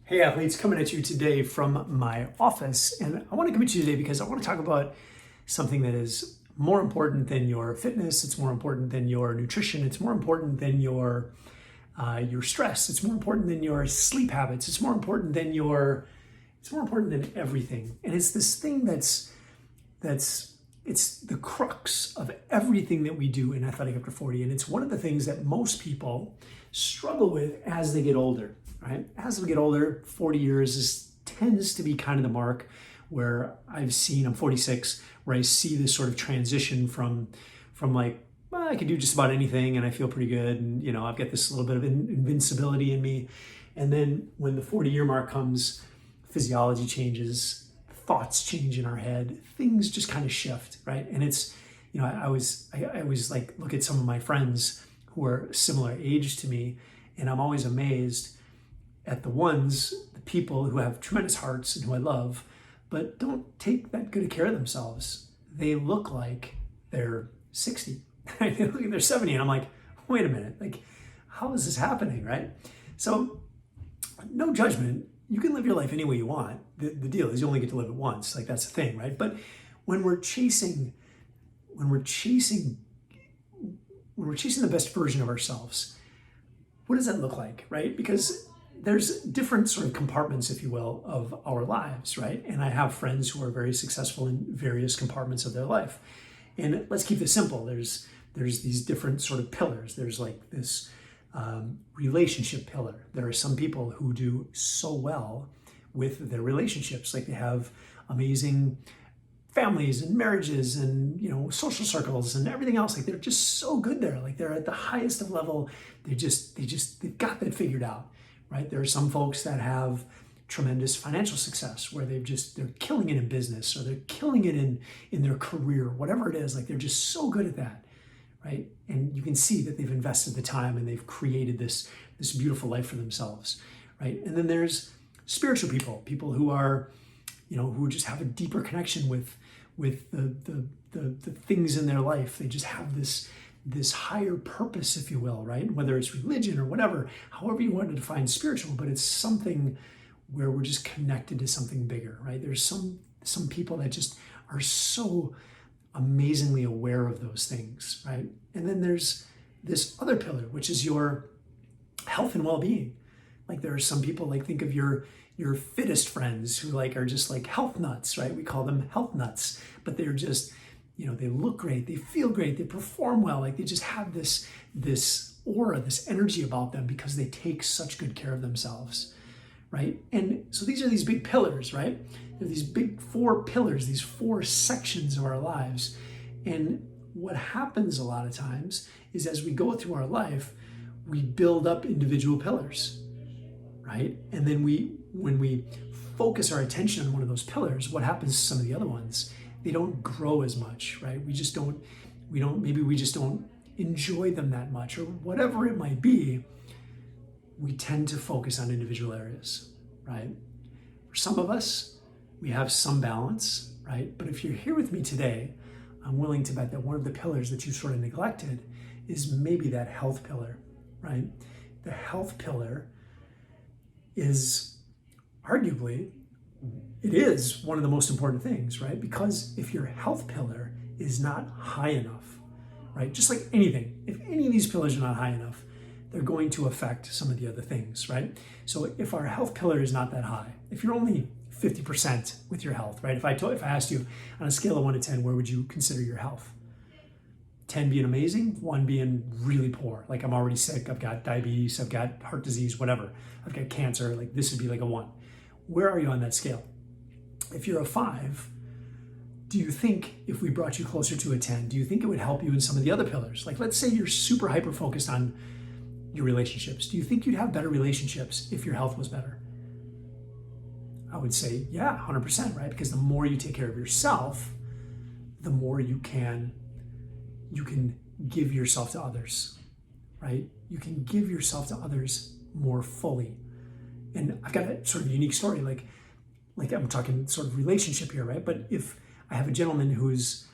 Hey athletes, coming at you today from my office, and I want to come at you today because I want to talk about something that is more important than your fitness. It's more important than your nutrition. It's more important than your stress. It's more important than your sleep habits. It's more important than It's more important than everything. And it's this thing it's the crux of everything that we do in Athletic Up to 40, and it's one of the things that most people struggle with as they get older. Right? As we get older, 40 years tends to be kind of the mark where I'm 46, where I see this sort of transition from like, well, I can do just about anything and I feel pretty good. And, I've got this little bit of invincibility in me. And then when the 40-year mark comes, physiology changes, thoughts change in our head, things just kind of shift, right? And it's, I always like look at some of my friends who are similar age to me, and I'm always amazed at the people who have tremendous hearts and who I love, but don't take that good care of themselves. They look like they're 60. They look like they're 70. And I'm like, wait a minute, like, how is this happening, right? So no judgment. You can live your life any way you want. The deal is you only get to live it once. Like, that's the thing, right? But when we're chasing the best version of ourselves, what does that look like, right? Because there's different sort of compartments, if you will, of our lives, right? And I have friends who are very successful in various compartments of their life. And let's keep this simple. There's these different sort of pillars. There's like this relationship pillar. There are some people who do so well with their relationships. Like, they have amazing families and marriages and, social circles and everything else. Like, they're just so good there. Like, they're at the highest of level. They've got that figured out. Right? There are some folks that have tremendous financial success where they're killing it in business, or they're killing it in their career, whatever it is. Like, they're just so good at that, right? And you can see that they've invested the time and they've created this beautiful life for themselves, right? And then there's spiritual people who are, who just have a deeper connection with the things in their life. They just have this higher purpose, if you will, right? Whether it's religion or whatever, however you want to define spiritual, but it's something where we're just connected to something bigger, right? There's some people that just are so amazingly aware of those things, right? And then there's this other pillar, which is your health and well-being. Like, there are some people, like, think of your fittest friends who are just like health nuts, right? We call them health nuts, but they're just, they look great, they feel great, they perform well. Like, they just have this aura, this energy about them because they take such good care of themselves, right? And so these are these big pillars, right? They're these big 4 pillars, these 4 sections of our lives. And what happens a lot of times is, as we go through our life, we build up individual pillars, right? And then when we focus our attention on one of those pillars, what happens to some of the other ones? They don't grow as much, right? We just don't enjoy them that much, or whatever it might be. We tend to focus on individual areas, right? For some of us, we have some balance, right? But if you're here with me today, I'm willing to bet that one of the pillars that you sort of neglected is maybe that health pillar, right? The health pillar is arguably, it is one of the most important things, right? Because if your health pillar is not high enough, right? Just like anything, if any of these pillars are not high enough, they're going to affect some of the other things, right? So if our health pillar is not that high, if you're only 50% with your health, right? If I asked you on a scale of 1 to 10, where would you consider your health? 10 being amazing, 1 being really poor. Like, I'm already sick, I've got diabetes, I've got heart disease, whatever. I've got cancer, like, this would be like a 1. Where are you on that scale? If you're a 5, do you think if we brought you closer to a 10, do you think it would help you in some of the other pillars? Like, let's say you're super hyper focused on your relationships. Do you think you'd have better relationships if your health was better? I would say, yeah, 100%, right? Because the more you take care of yourself, the more you can give yourself to others, right? You can give yourself to others more fully. And I've got a sort of unique story, like I'm talking sort of relationship here, right? But if I have a gentleman who's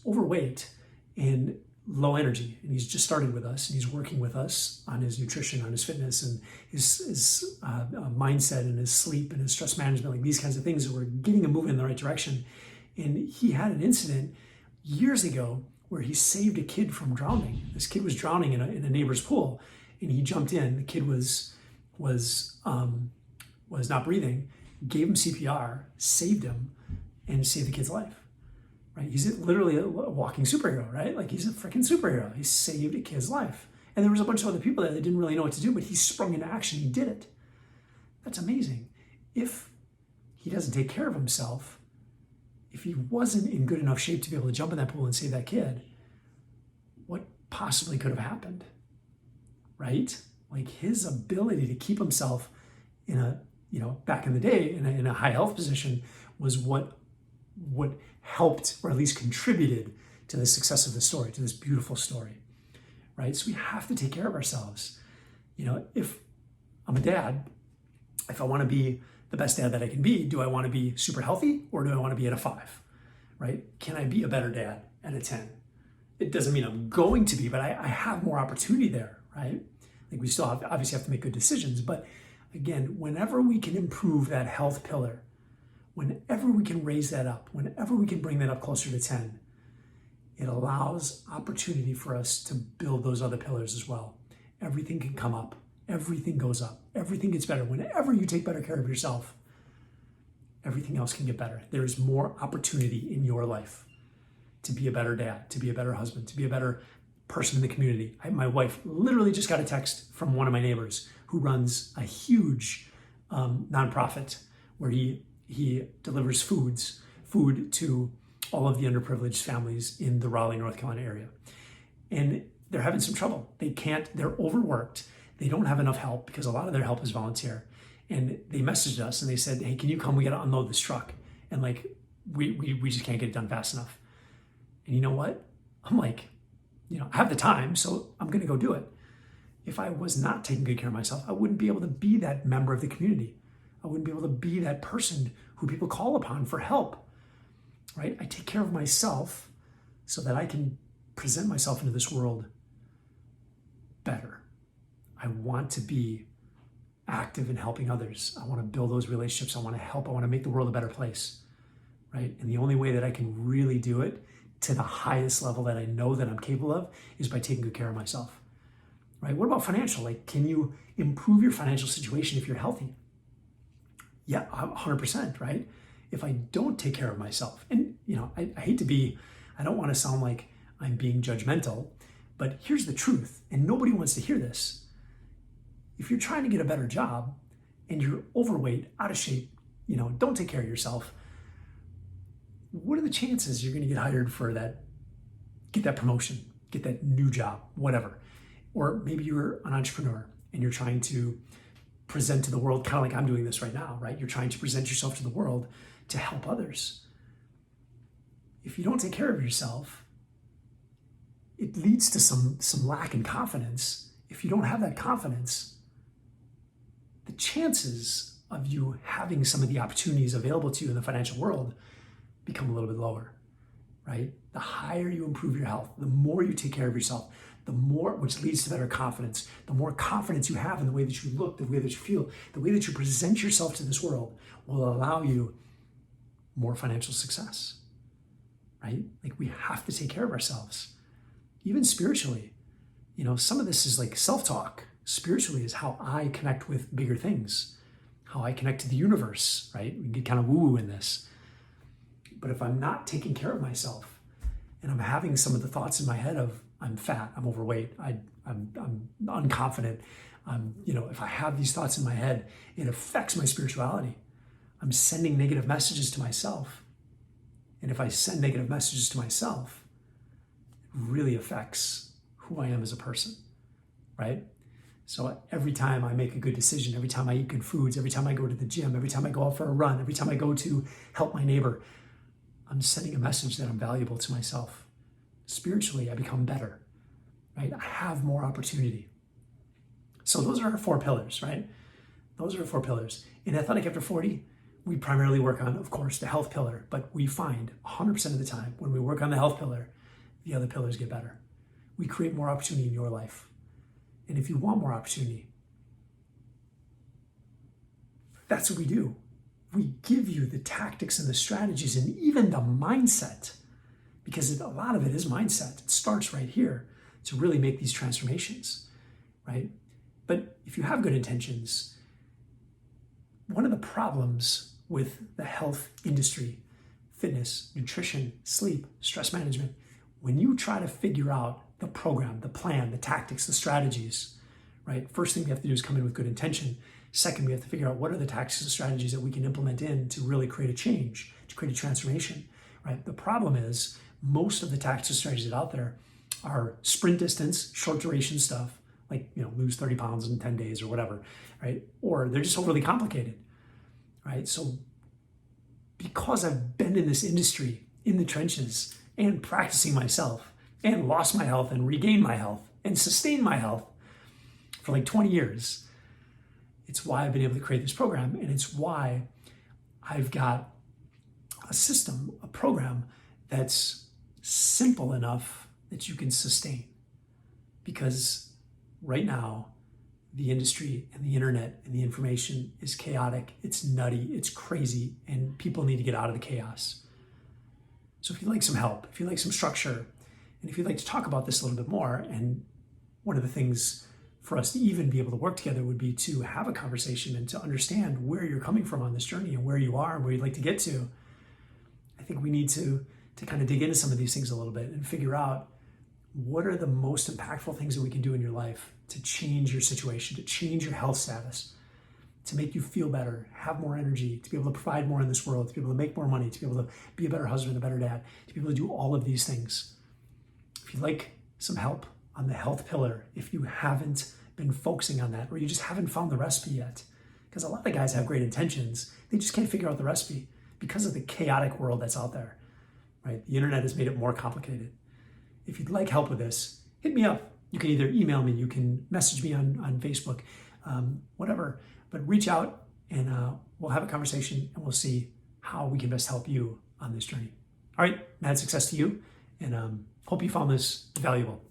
overweight, and low energy, and he's just started with us, and he's working with us on his nutrition, on his fitness, and his mindset, and his sleep, and his stress management, like these kinds of things. We're getting him moving in the right direction. And he had an incident years ago where he saved a kid from drowning. This kid was drowning in a neighbor's pool, and he jumped in. The kid was not breathing, gave him CPR, saved him, and saved the kid's life. Right? He's literally a walking superhero, right? Like he's a freaking superhero. He saved a kid's life. And there was a bunch of other people there that didn't really know what to do, but he sprung into action. He did it. That's amazing. If he doesn't take care of himself, if he wasn't in good enough shape to be able to jump in that pool and save that kid, what possibly could have happened? Right? Like his ability to keep himself in a, back in the day in a high health position was what helped, or at least contributed to the success of the story, to this beautiful story, right? So we have to take care of ourselves. If I'm a dad, if I want to be the best dad that I can be, do I want to be super healthy, or do I want to be at a 5, right? Can I be a better dad at a 10? It doesn't mean I'm going to be, but I have more opportunity there, right? Like we still obviously have to make good decisions, but again, whenever we can improve that health pillar, whenever we can raise that up, whenever we can bring that up closer to 10, it allows opportunity for us to build those other pillars as well. Everything can come up. Everything goes up. Everything gets better. Whenever you take better care of yourself, everything else can get better. There is more opportunity in your life to be a better dad, to be a better husband, to be a better person in the community. My wife literally just got a text from one of my neighbors who runs a huge nonprofit where he delivers food to all of the underprivileged families in the Raleigh, North Carolina area. And they're having some trouble. They're overworked. They don't have enough help because a lot of their help is volunteer. And they messaged us and they said, hey, can you come? We got to unload this truck. And like, we just can't get it done fast enough. And you know what? I'm like, I have the time, so I'm going to go do it. If I was not taking good care of myself, I wouldn't be able to be that member of the community. I wouldn't be able to be that person who people call upon for help, right? I take care of myself so that I can present myself into this world better. I want to be active in helping others. I want to build those relationships. I want to help. I want to make the world a better place, right? And the only way that I can really do it to the highest level that I know that I'm capable of is by taking good care of myself, right? What about financial? Like, can you improve your financial situation if you're healthy? Yeah, 100%, right? If I don't take care of myself, and I hate to be, I don't want to sound like I'm being judgmental, but here's the truth, and nobody wants to hear this. If you're trying to get a better job and you're overweight, out of shape, don't take care of yourself, what are the chances you're going to get hired for that, get that promotion, get that new job, whatever? Or maybe you're an entrepreneur and you're trying to present to the world, kind of like I'm doing this right now, right? You're trying to present yourself to the world to help others. If you don't take care of yourself, it leads to some lack in confidence. If you don't have that confidence, the chances of you having some of the opportunities available to you in the financial world become a little bit lower, right? The higher you improve your health, the more you take care of yourself, the more, which leads to better confidence. The more confidence you have in the way that you look, the way that you feel, the way that you present yourself to this world will allow you more financial success, right? Like we have to take care of ourselves, even spiritually. Some of this is like self-talk. Spiritually is how I connect with bigger things, how I connect to the universe, right? We get kind of woo-woo in this. But if I'm not taking care of myself and I'm having some of the thoughts in my head of I'm fat, I'm overweight, I'm unconfident, if I have these thoughts in my head, it affects my spirituality. I'm sending negative messages to myself. And if I send negative messages to myself, it really affects who I am as a person, right? So every time I make a good decision, every time I eat good foods, every time I go to the gym, every time I go out for a run, every time I go to help my neighbor, I'm sending a message that I'm valuable to myself. Spiritually, I become better, right? I have more opportunity. So those are our 4 pillars, right? Those are our 4 pillars. In Athletic After 40, we primarily work on, of course, the health pillar, but we find 100% of the time when we work on the health pillar, the other pillars get better. we create more opportunity in your life. And if you want more opportunity, that's what we do. We give you the tactics and the strategies and even the mindset, because a lot of it is mindset. It starts right here to really make these transformations, right? But if you have good intentions, one of the problems with the health industry, fitness, nutrition, sleep, stress management, when you try to figure out the program, the plan, the tactics, the strategies, right? First thing we have to do is come in with good intention. Second, we have to figure out what are the tactics and strategies that we can implement in to really create a change, to create a transformation, right? The problem is most of the tactics and strategies out there are sprint distance, short duration stuff, like, lose 30 pounds in 10 days or whatever, right? Or they're just overly complicated, right? So because I've been in this industry, in the trenches, and practicing myself, and lost my health and regained my health and sustained my health for like 20 years, it's why I've been able to create this program, and it's why I've got a system, a program that's simple enough that you can sustain. Because right now, the industry and the internet and the information is chaotic, it's nutty, it's crazy, and people need to get out of the chaos. So if you'd like some help, if you'd like some structure, and if you'd like to talk about this a little bit more, and one of the things for us to even be able to work together would be to have a conversation and to understand where you're coming from on this journey and where you are and where you'd like to get to. I think we need to kind of dig into some of these things a little bit and figure out what are the most impactful things that we can do in your life to change your situation, to change your health status, to make you feel better, have more energy, to be able to provide more in this world, to be able to make more money, to be able to be a better husband, a better dad, to be able to do all of these things. If you'd like some help on the health pillar, if you haven't been focusing on that, or you just haven't found the recipe yet, because a lot of guys have great intentions, they just can't figure out the recipe because of the chaotic world that's out there, right? The internet has made it more complicated. If you'd like help with this, hit me up. You can either email me, you can message me on Facebook, whatever, but reach out and we'll have a conversation and we'll see how we can best help you on this journey. All right, mad success to you, and hope you found this valuable.